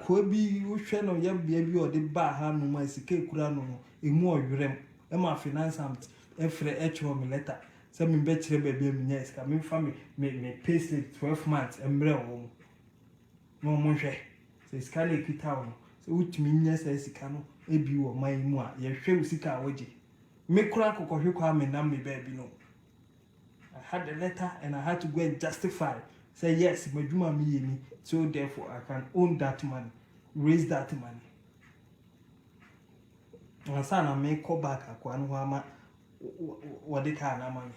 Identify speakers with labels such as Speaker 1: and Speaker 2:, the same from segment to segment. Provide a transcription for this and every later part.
Speaker 1: ko bi wo hwe no ya bia bi o de ba ha no ma sika kura no emu owerem e ma finance amt e frɛ e chwo me letter say me be kire ba bia me nya sika me fa me pay slip 12 months emre wo no mo hwe say sika le kita wo so utumi nya say sika no e bi wo man mu a ye hwe sika woje me kura kokohwe kwa me na me ba bi no. I had a letter and I had to go and justify. Say yes, Majuma me, so therefore I can own that money, raise that money. And son, I may call back a Kwanwama what they can money.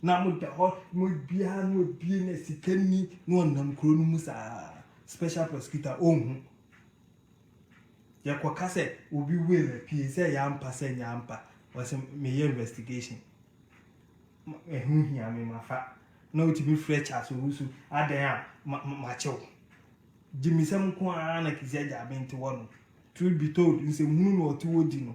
Speaker 1: Now, with the hot would be a second no num cronus special prosecutor. Oh, Yakwakase will be will PSA Yampa say Yampa was a mere investigation. Who here me my fat. No to be fresh as who are macho. Jimmy some quan is Agyabeng to one. Truth be told, in some moon or two dino.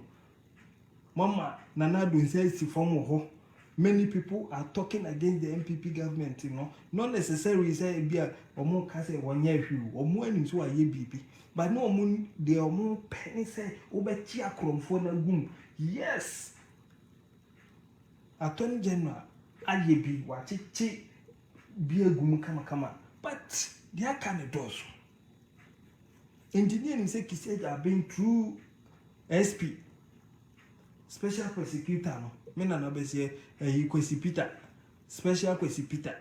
Speaker 1: Mama, Nana don't say it's from ho. Many people are talking against the MPP government, you know. Not necessarily say beer or more case 1 year view or more into a year BP. But no moon, they are more penny say over chia crom for the boom. Yes. Attorney General Agyabeng wachichi be a gum kama, but they are kind of doors. Engineer say Kissi are being through SP special prosecutor no me na no be say Kissi Peter special Kissi Peter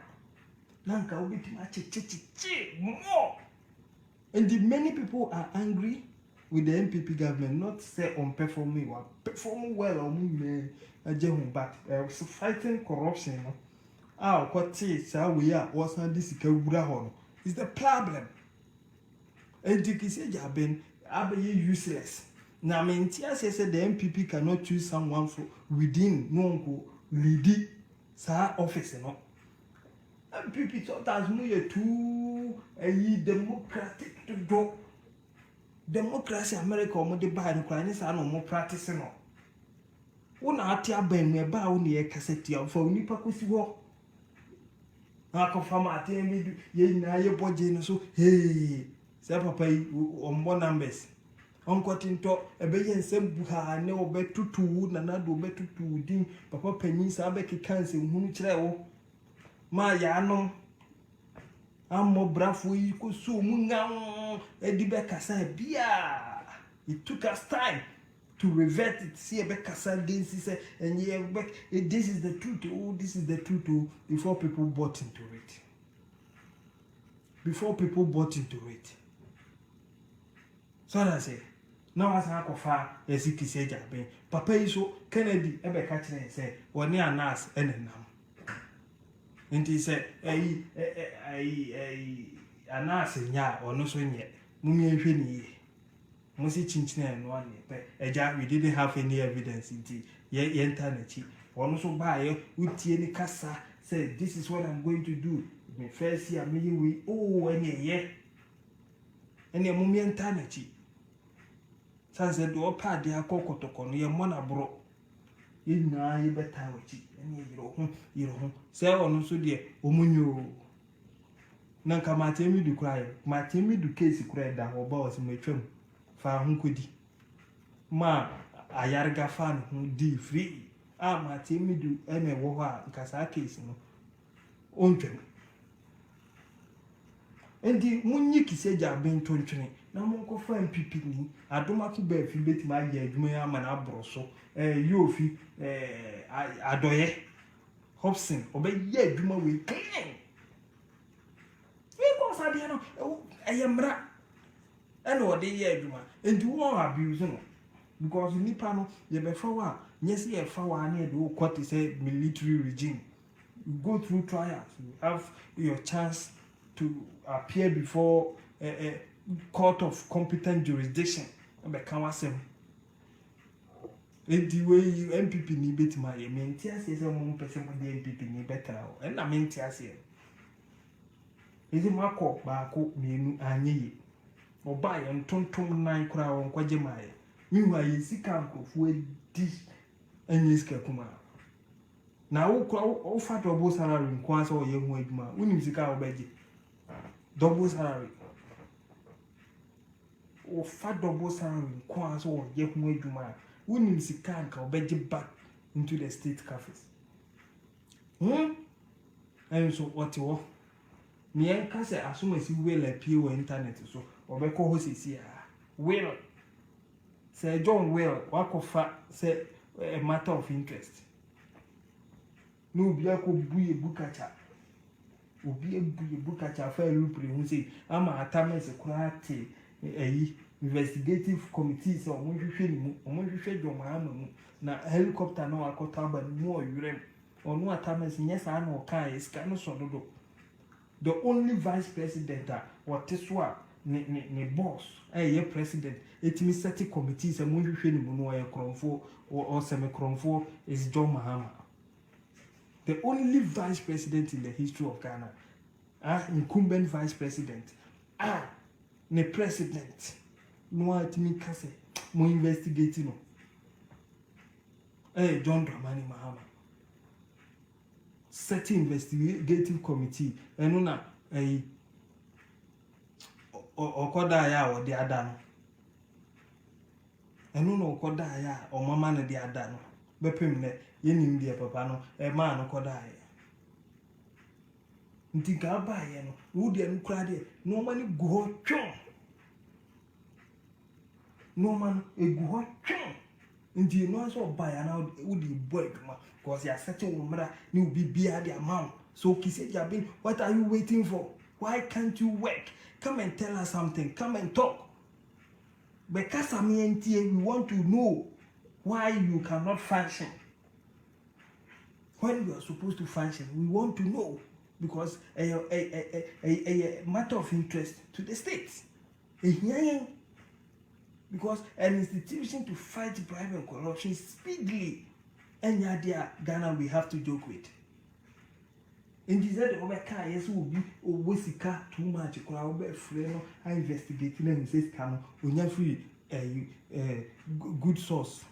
Speaker 1: nanka obiti ma chichichi more. And many people are angry with the MPP government, not say on performing or performing well or but fighting corruption. What is we are was not this is the problem. And you can say Agyabeng are useless. Now, mean, said the MPP cannot choose someone for within no lead office. MPP thought as more too democratic to go. Democracy America or the Biden Chinese are no more practicing. One Agyabeng me ba woni e kaseti for nipa kosi wo. Na ko fama atemi ye na ye boje no so hey say papa yi ombo numbers. Onkotinto ebe ye nsem buha ne obetutu na do obetutu din papa panyin sa be kekanse hunu kire wo. Ma ya no ammo brafo yi ko so mu ngam edibe kasa bia. It took us time to revert it. See a Becos against it, and yeah, this is the truth. Oh, this is the truth. Oh, before people bought into it. Before people bought into it. So I say, now as I go far, as it is Agyabeng, Papa is so Kennedy ever catching and say, one near Nas and now. And he said, a Nas and ya or no so yet. Mummy and Finny. Musi chinchina and one we didn't have any evidence in the internet. One also buy with any casa said this is what I'm going to do. Me first year me we any mummy internet. Said do pa dia kokotoko no ye mona bro. Ina ye better with it. Any say on so dear omunyo. Nanka matemi du cry, matemi du case cry that or boss me trim. Fa hunkudi ma ayarga fan di free ma temi du eme wo ha nkasa case no ontwem endi munyi Kissi Agyabeng tontwene na monko fa MPP ni adoma ku ba fi betima aya adwuma ya ma na abroso yofi adoye Hobson obeya adwuma we clean we ko sa de no eyemra and what they hear, and you won't abuse them because in Nipano, you be for yes, you have found near the what is a military regime. You go through trials, you have your chance to appear before a court of competent jurisdiction and become a same. And the way you MPP need better, my main tears is a one person with the MPP need better, and I mean tears here. Is it my court by a court me and or buy and tonton 9 crown on Kwajamai. Meanwhile, you see camp of where this and yes, Kakuma. Now, offer double salary in Kwan's or young wage man, when you see our budget. Double salary. or fat double salary quans or yet more juma. Wouldn't see can't go back into the state cafes. And so what you want? Me and Cassie, as soon as you will appear internet so or be co host here. Will say John Will, work of say a matter of interest. No be a could be a book at her. Obi a book at her fair loop who say, I'm a time as a quiet investigative committees or when you share your mamma. Na helicopter no akota ba no yurem onu atames yes I know kai is kind of sododo. The only vice president what is what ne boss ye president etimi set committees and when you hwe ni mu no kronfo or semi kronfo is John Mahama. The only vice president in the history of Ghana, incumbent vice president, ne president no atimi kase mo investigating no. John Dramani Mahama set investigative committee and na okoda ya o de ada no enu no okoda ya o mama na de ada no bepem ne yenim de papa no ma no koda ya ntika ba ye no wo de anu kra de no ma ni go twon no man egu ho twon. Nti no so buy na would boy because you are setting umra ni ubi bia the amount. So Kissi Agyabeng, what are you waiting for? Why can't you work? Come and tell us something. Come and talk. Because we want to know why you cannot function. When you are supposed to function, we want to know because a matter of interest to the states. Because an institution to fight bribery and corruption speedily, and yet Ghana we have to joke with. In this other overcar, yes, will be Wesika too much. Crowd friend, I investigating and says, "Come, when you're free, good source.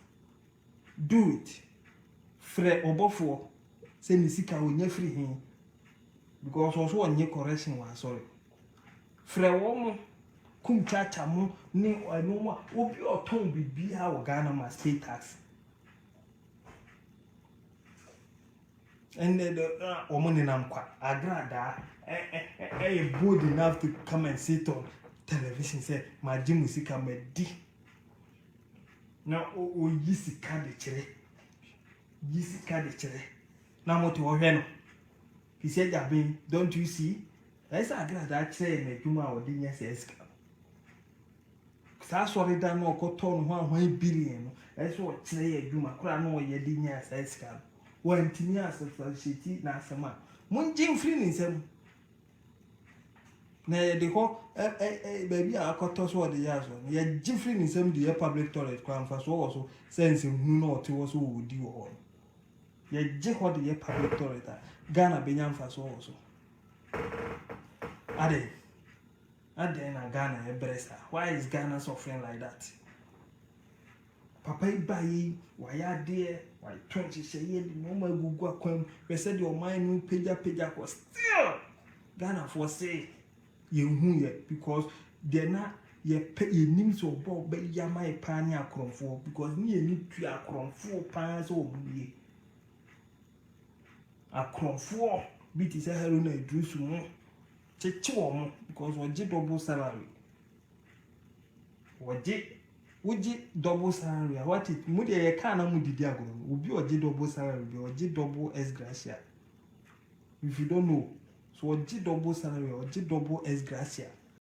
Speaker 1: Do it. Fred Obofo, say Misika when you're free him. Because also a new correction was sorry. Fred Woman. Kum chacha mo ni anu mo obi oton bibi ha wo Ghana ma state tax and the woman in amkwa agrada bold enough to come and sit on television say my musika medi na o yisika de chere na mo to hwe no Kissi Agyabeng, don't you see esa agrada chere na dwuma o de nya seska sa sorry dan no koto no 1 billion no eso kire ye adwuma kura no ye di nya seska wantini asafashiti na asema munjim free ni nsem na ye de ho baby akoto so de ya so ye jifree ni nsem de public toilet kwa mfa so wo so sense hu no ote wo so wodi wo ye je ho de public toilet Ghana benya mfa so wo so ade na Ghana ebresa. Why is Ghana suffering like that? Papa ibayi waya there why 20 say ye no ma gugu akwam we said your mind no peja ko still Ghana for say ye hu ye because they na ye nim so bo be yama e pa ni akronfo because ni ye ni tu akronfo pa so obuye akronfo biti say hero na idrusu mo cheche wo because we get double salary. We double salary. What it mudi e kana mudi agro. Ubi we double salary, we double S gracia. If you don't know, so we double salary, we double S gracia.